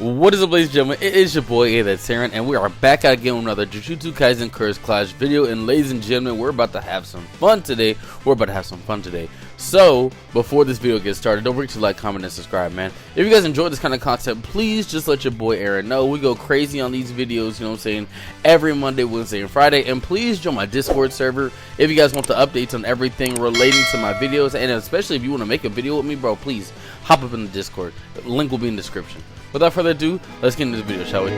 What is up, ladies and gentlemen? It is your boy AyeeThatsAaron, and we are back out again with another Jujutsu Kaisen Curse Clash video. And ladies and gentlemen, we're about to have some fun today. So before this video gets started, don't forget to like, comment, and subscribe, man. If you guys enjoy this kind of content, please just let your boy Aaron know. We go crazy on these videos, you know what I'm saying, every Monday, Wednesday, and Friday. And please join my Discord server if you guys want the updates on everything relating to my videos, and especially if you want to make a video with me, bro, please hop up in the Discord. The link will be in the description. Without further ado, let's get into the video, shall we?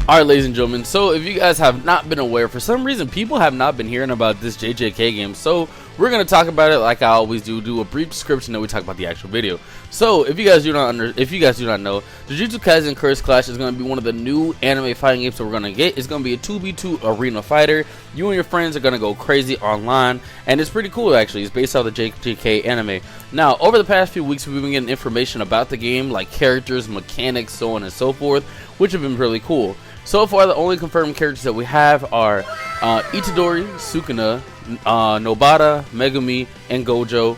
Alright, ladies and gentlemen, so if you guys have not been aware, for some reason people have not been hearing about this JJK game, so we're going to talk about it like I always do a brief description, then we talk about the actual video. So if you guys do not know, Jujutsu Kaisen Curse Clash is going to be one of the new anime fighting games that we're going to get. It's going to be a 2v2 arena fighter. You and your friends are going to go crazy online, and it's pretty cool actually. It's based off the JJK anime. Now, over the past few weeks, we've been getting information about the game, like characters, mechanics, so on and so forth, which have been really cool. So far, the only confirmed characters that we have are Itadori, Sukuna, Nobara, Megumi, and Gojo.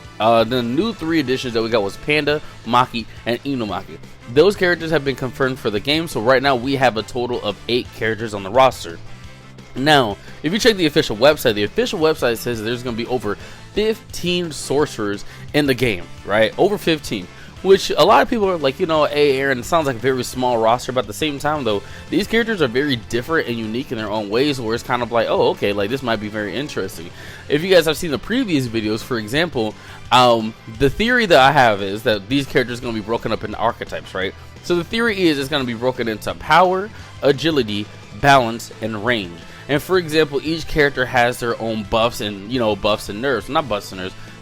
The new 3 additions that we got was Panda, Maki, and Inomaki. Those characters have been confirmed for the game, so right now we have a total of 8 characters on the roster. Now, if you check the official website says there's going to be over 15 sorcerers in the game, right? Over 15. Which a lot of people are like, you know, hey Aaron, it sounds like a very small roster, but at the same time though, these characters are very different and unique in their own ways, where it's kind of like, oh, okay, like this might be very interesting. If you guys have seen the previous videos, for example, the theory that I have is that these characters are going to be broken up into archetypes, right? So the theory is it's going to be broken into power, agility, balance, and range. And for example, each character has their own buffs and, you know,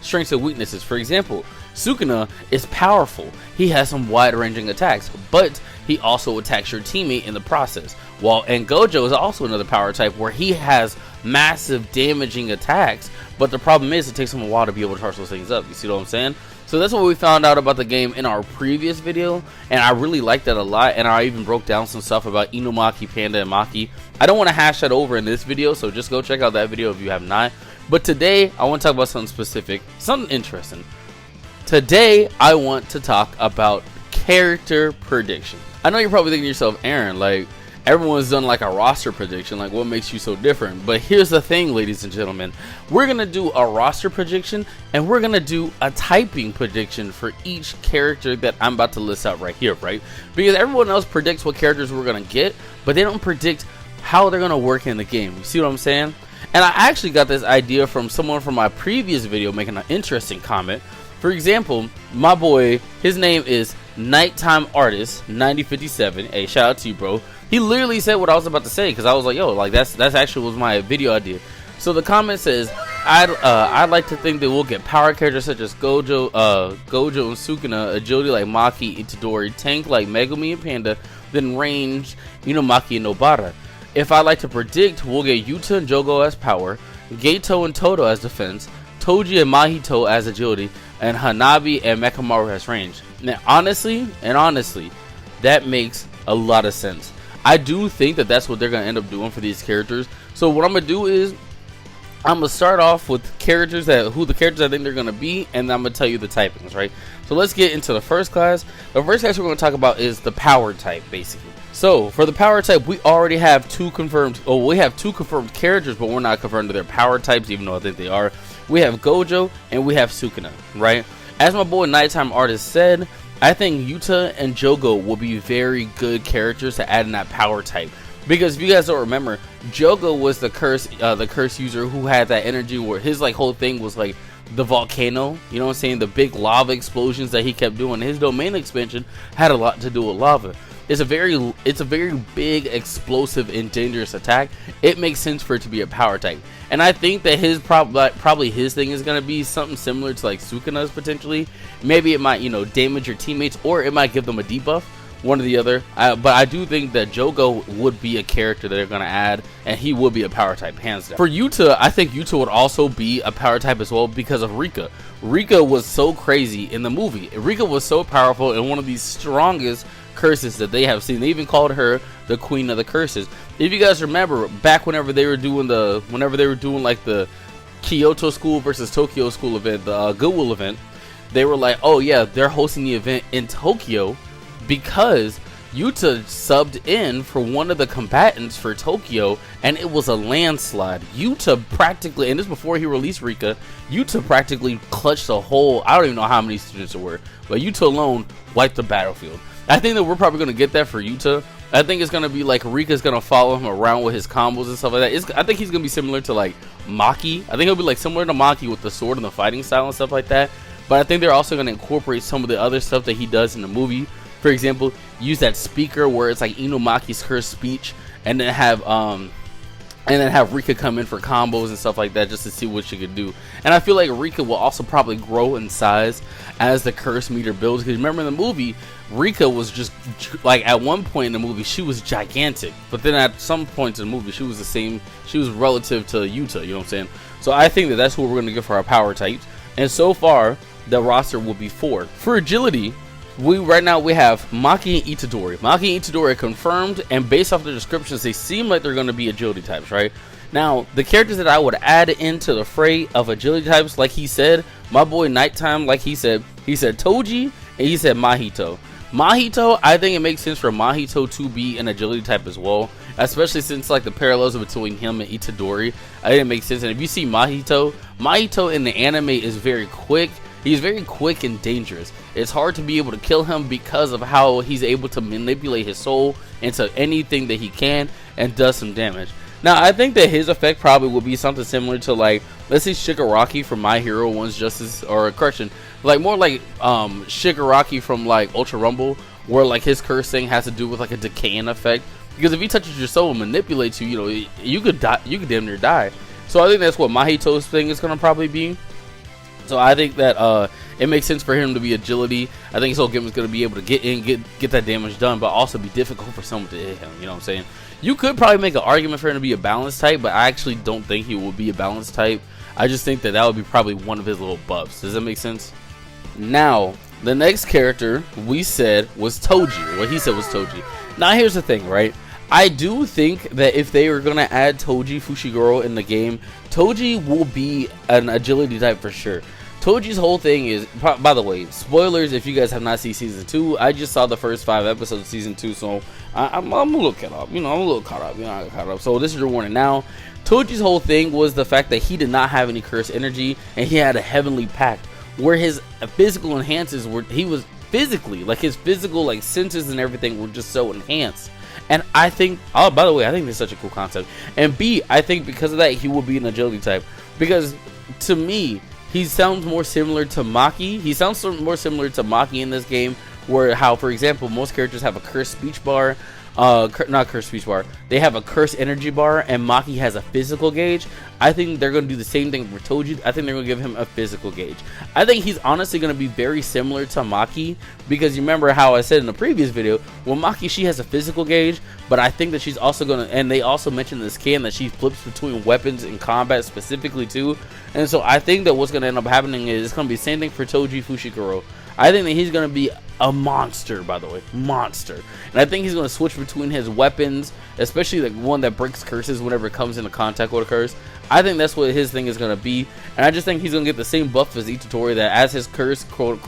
strengths and weaknesses. For example, Sukuna is powerful. He has some wide-ranging attacks, but he also attacks your teammate in the process. And Gojo is also another power type where he has massive damaging attacks, but the problem is it takes him a while to be able to charge those things up. You see what I'm saying? So that's what we found out about the game in our previous video, and I really liked that a lot, and I even broke down some stuff about Inomaki, Panda, and Maki. I don't want to hash that over in this video, so just go check out that video if you have not. But today, I want to talk about something specific, something interesting. Today, I want to talk about character prediction. I know you're probably thinking to yourself, Aaron, like, everyone's done like a roster prediction, like what makes you so different? But here's the thing, ladies and gentlemen, we're gonna do a roster prediction and we're gonna do a typing prediction for each character that I'm about to list out right here, right? Because everyone else predicts what characters we're gonna get, but they don't predict how they're gonna work in the game. You see what I'm saying? And I actually got this idea from someone from my previous video making an interesting comment. For example, my boy, his name is Nighttime Artist 9057. Hey, shout out to you, bro. He literally said what I was about to say, because I was like, yo, like that's actually was my video idea. So the comment says, I'd like to think that we'll get power characters such as Gojo and Sukuna, agility like Maki, Itadori, tank like Megumi and Panda, then range, Maki and Nobara. If I'd like to predict, we'll get Yuta and Jogo as power, Geto and Todo as defense, Toji and Mahito as agility, and Hanabi and Mekamaru as range. Now, honestly, that makes a lot of sense. I do think that that's what they're going to end up doing for these characters. So what I'm going to do is I'm going to start off with characters who the characters I think they're going to be, and I'm going to tell you the typings, right? So let's get into the first class. The first class we're going to talk about is the power type, basically. So for the power type, we already have two confirmed characters, but we're not confirmed to their power types, even though I think they are. We have Gojo and we have Sukuna, right? As my boy Nighttime Artist said, I think Yuta and Jogo will be very good characters to add in that power type. Because if you guys don't remember, Jogo was the curse user who had that energy where his like whole thing was like the volcano, you know what I'm saying, the big lava explosions that he kept doing. His domain expansion had a lot to do with lava. It's a very big, explosive, and dangerous attack. It makes sense for it to be a power type, and I think that his probably his thing is gonna be something similar to like Sukuna's potentially. Maybe it might, damage your teammates, or it might give them a debuff. One or the other. But I do think that Jogo would be a character that they're going to add, and he would be a power type, hands down. For Yuta, I think Yuta would also be a power type as well because of Rika. Rika was so crazy in the movie. Rika was so powerful and one of the strongest curses that they have seen. They even called her the queen of the curses. If you guys remember, back whenever they were doing like the Kyoto School versus Tokyo School event, the Goodwill event, they were like, oh yeah, they're hosting the event in Tokyo because Yuta subbed in for one of the combatants for Tokyo, and it was a landslide. Yuta practically, and this before he released Rika, Yuta practically clutched the whole, I don't even know how many students there were, but Yuta alone wiped the battlefield. I think that we're probably going to get that for Yuta. I think it's going to be like Rika's going to follow him around with his combos and stuff like that. I think he's going to be similar to like Maki. I think he'll be like similar to Maki with the sword and the fighting style and stuff like that. But I think they're also going to incorporate some of the other stuff that he does in the movie. For example, use that speaker where it's like Inumaki's cursed speech, and then have Rika come in for combos and stuff like that just to see what she could do. And I feel like Rika will also probably grow in size as the curse meter builds. Because remember in the movie, Rika was just like at one point in the movie she was gigantic, but then at some points in the movie she was the same. She was relative to Yuta. You know what I'm saying? So I think that that's what we're going to get for our power types. And so far the roster will be 4 for agility. Right now we have Maki and Itadori. Maki and Itadori are confirmed, and based off the descriptions, they seem like they're going to be agility types, right? Now, the characters that I would add into the fray of agility types, like he said, my boy Nighttime, like he said Toji, and he said Mahito. Mahito, I think it makes sense for Mahito to be an agility type as well, especially since like the parallels between him and Itadori. I think it makes sense. And if you see Mahito in the anime is very quick. He's very quick and dangerous. It's hard to be able to kill him because of how he's able to manipulate his soul into anything that he can and does some damage. Now, I think that his effect probably will be something similar to, like, let's say Shigaraki from My Hero One's Justice, or correction, like more like Shigaraki from like Ultra Rumble, where like his curse thing has to do with like a decaying effect. Because if he touches your soul and manipulates you, you know, you could die, you could damn near die. So I think that's what Mahito's thing is gonna probably be. So I think that it makes sense for him to be agility. I think his whole game is going to be able to get in, get that damage done, but also be difficult for someone to hit him. You know what I'm saying? You could probably make an argument for him to be a balanced type, but I actually don't think he will be a balanced type. I just think that would be probably one of his little buffs. Does that make sense? Now, the next character we said was Toji. What he said was Toji. Now, here's the thing, right? I do think that if they are going to add Toji Fushiguro in the game, Toji will be an agility type for sure. Toji's whole thing is, by the way, spoilers if you guys have not seen season 2. I just saw the first 5 episodes of season 2, so I'm a little caught up. You know, I'm a little caught up. You know, I got caught up. So this is your warning now. Toji's whole thing was the fact that he did not have any curse energy, and he had a heavenly pact where his physical enhances were, he was physically, like his physical like senses and everything were just so enhanced. And I think, oh, by the way, I think this is such a cool concept. And B, I think because of that, he will be an agility type. Because to me, he sounds more similar to Maki. He sounds more similar to Maki in this game, where how, for example, most characters have a cursed speech bar. Not cursed speech bar. They have a cursed energy bar, and Maki has a physical gauge. I think they're going to do the same thing for Toji. I think they're going to give him a physical gauge. I think he's honestly going to be very similar to Maki, because you remember how I said in the previous video, well, Maki, she has a physical gauge, but I think that she's also going to, and they also mentioned in this can that she flips between weapons in combat specifically too. And so I think that what's going to end up happening is it's going to be the same thing for Toji Fushiguro. I think that he's going to be a monster, by the way, monster. And I think he's going to switch between his weapons, especially like one that breaks curses whenever it comes into contact with a curse. I think that's what his thing is going to be. And I just think he's going to get the same buff as Itadori, that as his curse, quote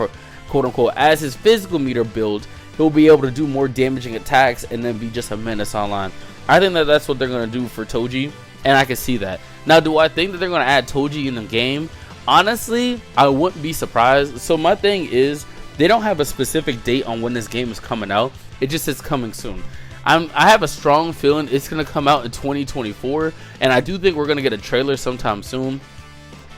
unquote, as his physical meter builds, he'll be able to do more damaging attacks and then be just a menace online. I think that that's what they're going to do for Toji, and I can see that. Now, do I think that they're going to add Toji in the game? Honestly, I wouldn't be surprised. So my thing is, they don't have a specific date on when this game is coming out. It just says coming soon. I have a strong feeling it's going to come out in 2024, and I do think we're going to get a trailer sometime soon.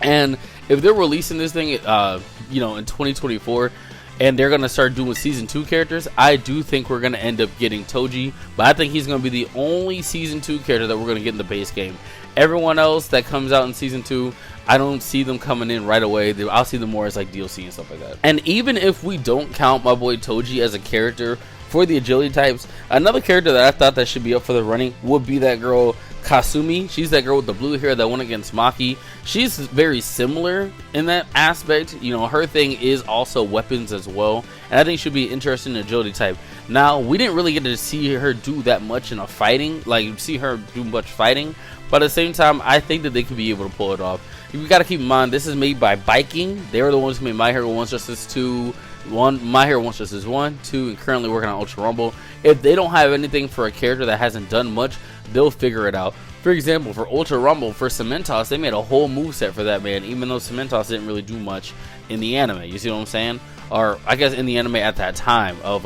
And if they're releasing this thing, you know, in 2024, and they're going to start doing season 2 characters, I do think we're going to end up getting Toji. But I think he's going to be the only season 2 character that we're going to get in the base game. Everyone else that comes out in season 2, I don't see them coming in right away. I'll see them more as like DLC and stuff like that. And even if we don't count my boy Toji as a character for the agility types, another character that I thought that should be up for the running would be that girl Kasumi. She's that girl with the blue hair that went against Maki. She's very similar in that aspect. You know, her thing is also weapons as well, and I think she'd be interesting in agility type. Now, we didn't really get to see her do that much in a fighting, like see her do much fighting, but at the same time, I think that they could be able to pull it off. You got to keep in mind, this is made by Biking. They were the ones who made My Hero 1 Justice 2, My Hero 1 Justice 1, 2, and currently working on Ultra Rumble. If they don't have anything for a character that hasn't done much, they'll figure it out. For example, for Ultra Rumble, for Cementoss, they made a whole moveset for that man, even though Cementoss didn't really do much in the anime. You see what I'm saying? Or I guess in the anime at that time of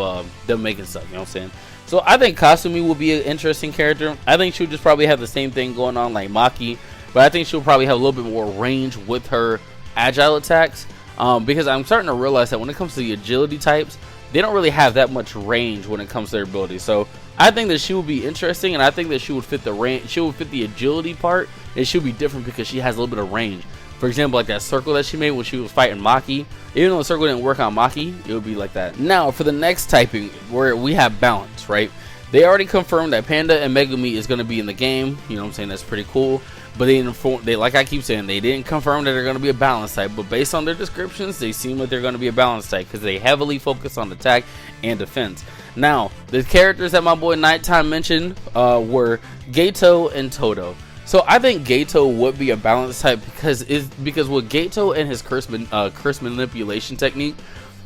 them making stuff, you know what I'm saying? So I think Kasumi will be an interesting character. I think she'll just probably have the same thing going on like Maki, but I think she'll probably have a little bit more range with her agile attacks, because I'm starting to realize that when it comes to the agility types, they don't really have that much range when it comes to their abilities. So I think that she will be interesting, and I think that she would fit the range. She would fit the agility part, and she'll be different because she has a little bit of range. For example, like that circle that she made when she was fighting Maki. Even though the circle didn't work on Maki, it would be like that. Now, for the next typing, where we have balance, right? They already confirmed that Panda and Megumi is going to be in the game. You know what I'm saying? That's pretty cool. But they like I keep saying, they didn't confirm that they're going to be a balance type. But based on their descriptions, they seem like they're going to be a balance type because they heavily focus on attack and defense. Now, the characters that my boy Nighttime mentioned were Gato and Todo. So I think Gato would be a balance type because with Gato and his curse manipulation technique,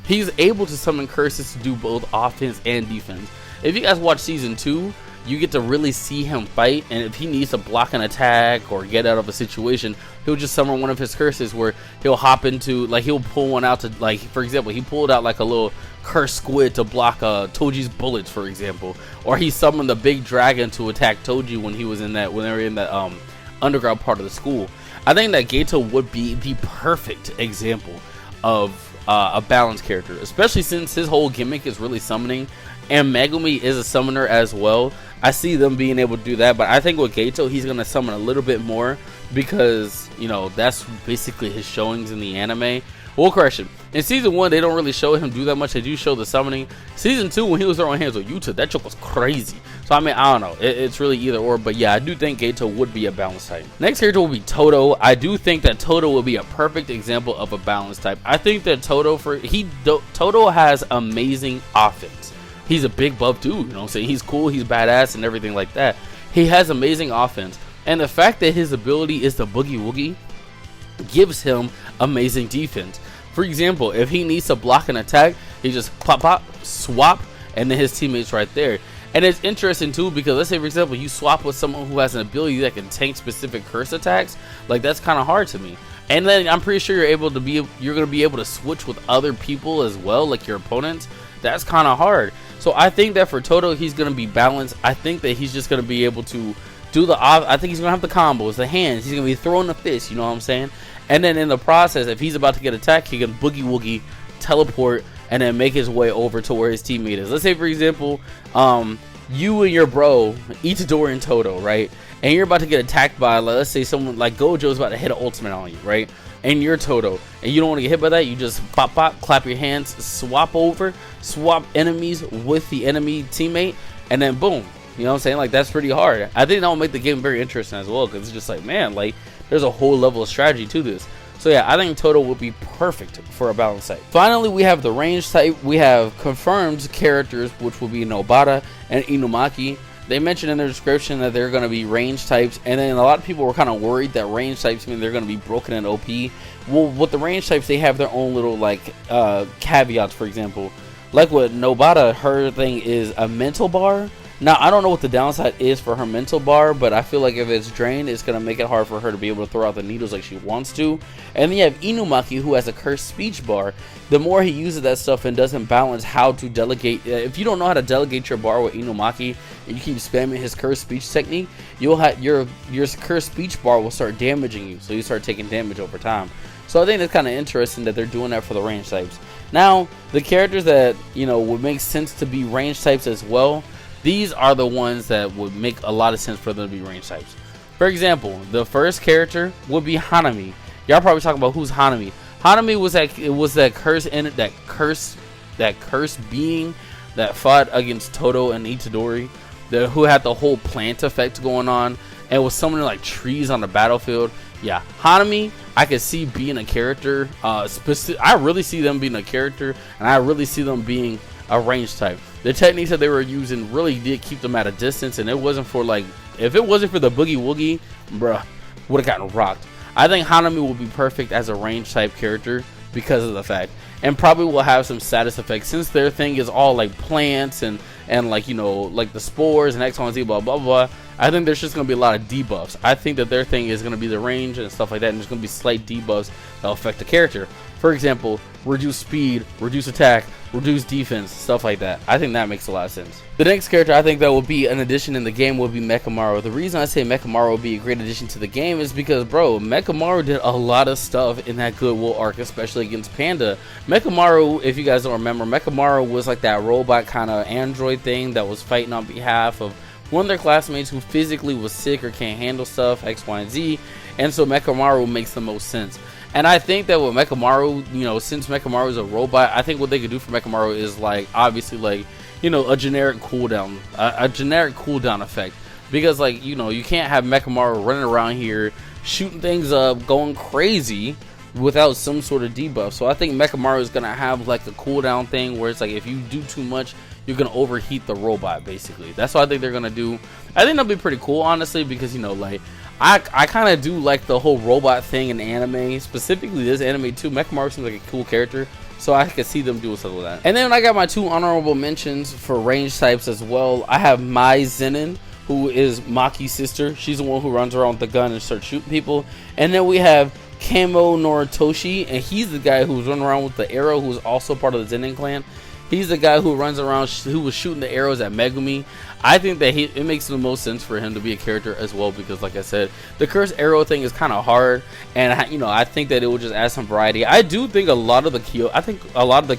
he's able to summon curses to do both offense and defense. If you guys watch season 2, you get to really see him fight, and if he needs to block an attack or get out of a situation, he'll just summon one of his curses where he'll hop into, like, he'll pull one out to, like, for example, he pulled out like a little cursed squid to block Toji's bullets, for example, or he summoned the big dragon to attack Toji when he was in that, when they were in that underground part of the school. I think that Gato would be the perfect example of a balanced character, especially since his whole gimmick is really summoning, and Megumi is a summoner as well. I see them being able to do that, but I think with Gato, he's going to summon a little bit more because, you know, that's basically his showings in the anime. Well, correction. In season 1, they don't really show him do that much. They do show the summoning. Season 2, when he was throwing hands with Yuta, that joke was crazy. So, I mean, I don't know. It's really either or, but yeah, I do think Gato would be a balance type. Next character will be Todo. I do think that Todo will be a perfect example of a balance type. I think that Todo has amazing offense. He's a big buff dude, you know what I'm saying? He's cool, he's badass, and everything like that. He has amazing offense. And the fact that his ability is the Boogie Woogie gives him amazing defense. For example, if he needs to block an attack, he just pop, swap, and then his teammate's right there. And it's interesting too because let's say, for example, you swap with someone who has an ability that can tank specific curse attacks. Like, that's kind of hard to me. And then I'm pretty sure you're going to be able to switch with other people as well, like your opponents. That's kind of hard. So I think that for Todo, he's going to be balanced. I think that he's just going to be able to do I think he's going to have the combos, the hands. He's going to be throwing the fist, you know what I'm saying? And then in the process, if he's about to get attacked, he can Boogie Woogie, teleport, and then make his way over to where his teammate is. Let's say, for example, you and your bro, Itadori and Todo, right? And you're about to get attacked by, let's say, someone like Gojo's about to hit an ultimate on you, right? And you're Todo, and you don't want to get hit by that. You just pop, clap your hands, swap over, swap enemies with the enemy teammate, and then boom. You know what I'm saying? Like, that's pretty hard. I think that will make the game very interesting as well, because it's just like, man, like, there's a whole level of strategy to this. So yeah, I think Todo would be perfect for a balance type. Finally, we have the range type. We have confirmed characters, which will be Nobara and Inumaki. They mentioned in their description that they're going to be range types, and then a lot of people were kind of worried that range types mean they're going to be broken and OP. Well, with the range types, they have their own little, like, caveats. For example, like with Nobara, her thing is a mental bar. Now, I don't know what the downside is for her mental bar, but I feel like if it's drained, it's going to make it hard for her to be able to throw out the needles like she wants to. And then you have Inumaki, who has a cursed speech bar. The more he uses that stuff and doesn't balance how to delegate, if you don't know how to delegate your bar with Inumaki, and you keep spamming his cursed speech technique, you'll have your cursed speech bar will start damaging you, so you start taking damage over time. So I think that's kind of interesting that they're doing that for the range types. Now, the characters that, you know, would make sense to be range types as well, these are the ones that would make a lot of sense for them to be range types. For example, the first character would be Hanami. Y'all probably talking about who's Hanami. Hanami was that cursed being that fought against Todo and Itadori, who had the whole plant effect going on and was summoning like trees on the battlefield. Yeah, Hanami, I could see being a character. I really see them being a character, and I really see them being a range type. the techniques that they were using really did keep them at a distance, and it wasn't for like, if it wasn't for the boogie woogie, bruh, would have gotten rocked. I think Hanami will be perfect as a range type character because of the fact, and probably will have some status effects since their thing is all like plants and like, you know, like the spores and X, Y, and Z, blah blah blah. I think there's just gonna be a lot of debuffs. I think that their thing is gonna be the range and stuff like that, and there's gonna be slight debuffs that'll affect the character. For example, reduce speed, reduce attack, reduce defense, stuff like that. I think that makes a lot of sense. The next character I think that will be an addition in the game will be Mechamaru. The reason I say Mechamaru will be a great addition to the game is because, bro, Mechamaru did a lot of stuff in that Goodwill arc, especially against Panda. Mechamaru, if you guys don't remember, Mechamaru was like that robot kind of android thing that was fighting on behalf of one of their classmates who physically was sick or can't handle stuff, X, Y, and Z, and so Mechamaru makes the most sense. And I think that with Mechamaru, you know, since Mechamaru is a robot, I think what they could do for Mechamaru is like, obviously, like, you know, a generic cooldown, a generic cooldown effect. Because, like, you know, you can't have Mechamaru running around here shooting things up, going crazy without some sort of debuff. So I think Mechamaru is gonna have like a cooldown thing where it's like if you do too much, you're gonna overheat the robot. Basically, that's what I think they're gonna do. I think that'll be pretty cool, honestly, because, you know, like, I kind of do like the whole robot thing in anime, specifically this anime too. Mechamaru seems like a cool character, so I could see them doing something with that. And then I got my 2 honorable mentions for range types as well. I have Mai Zenin, who is Maki's sister. She's the one who runs around with the gun and starts shooting people. And then we have Kamo Noritoshi, and he's the guy who's running around with the arrow, who's also part of the Zenin clan. He's the guy who runs around, who was shooting the arrows at Megumi. I think that it makes the most sense for him to be a character as well, because, like I said, the cursed arrow thing is kind of hard, and, you know, I think that it will just add some variety. I do think a lot of the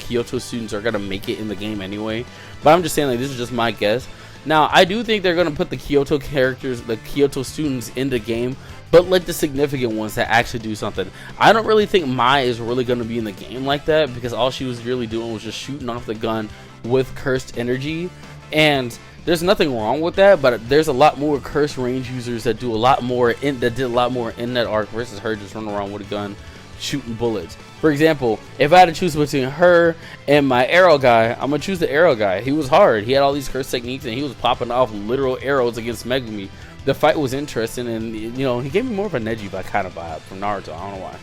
Kyoto students are gonna make it in the game anyway, but I'm just saying, like, this is just my guess. Now, I do think they're gonna put the Kyoto characters, the Kyoto students, in the game, but like the significant ones that actually do something. I don't really think Mai is really going to be in the game like that, because all she was really doing was just shooting off the gun with cursed energy, and there's nothing wrong with that, but there's a lot more cursed range users that do a lot more in that arc versus her just running around with a gun shooting bullets. For example, if I had to choose between her and my arrow guy, I'm gonna choose the arrow guy. He was hard. He had all these cursed techniques, and he was popping off literal arrows against Megumi. The fight was interesting, and, you know, he gave me more of a Neji kind of vibe from Naruto. I don't know why,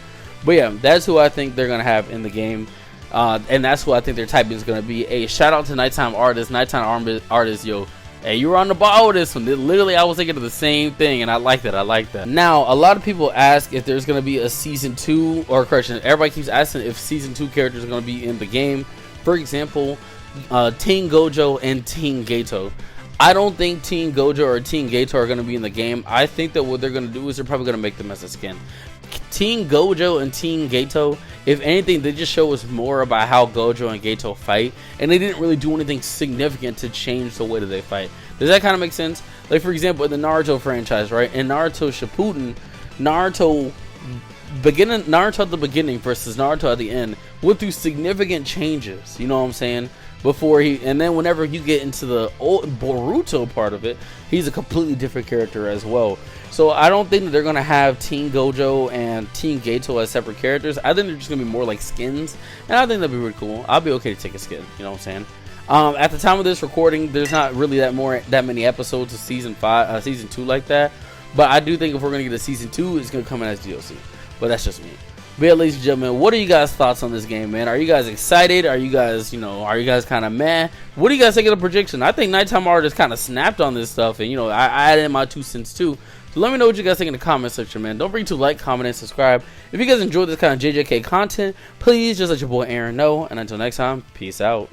but yeah, that's who I think they're gonna have in the game, and that's who I think their typing is gonna be. A shout out to Nighttime Artist. Nighttime Artist, yo, hey, you were on the ball with this one. Literally, I was thinking of the same thing, and I like that. I like that. Now, a lot of people ask if there's gonna be a season 2, or correction, everybody keeps asking if season 2 characters are gonna be in the game. For example, Teen Gojo and Teen Gato. I don't think Teen Gojo or Teen Gato are going to be in the game. I think that what they're going to do is they're probably going to make them as a skin. Teen Gojo and Teen Gato, if anything, they just show us more about how Gojo and Gato fight, and they didn't really do anything significant to change the way that they fight. Does that kind of make sense? Like, for example, in the Naruto franchise, right? In Naruto Shippuden, Naruto at the beginning versus Naruto at the end went through significant changes. You know what I'm saying? And then whenever you get into the old Boruto part of it, he's a completely different character as well. So I don't think that they're gonna have Teen Gojo and Teen Gato as separate characters. I think they're just gonna be more like skins, and I think that'd be really cool. I'll be okay to take a skin. You know what I'm saying? At the time of this recording, there's not really that many episodes of season 2 like that. But I do think if we're gonna get a season 2, it's gonna come in as DLC. But that's just me. But yeah, ladies and gentlemen, what are you guys' thoughts on this game, man? Are you guys excited? Are you guys, kind of meh? What do you guys think of the prediction? I think Nighttime Artist kind of snapped on this stuff, and, I added in my 2 cents too. So let me know what you guys think in the comment section, man. Don't forget to like, comment, and subscribe. If you guys enjoyed this kind of JJK content, please just let your boy Aaron know. And until next time, peace out.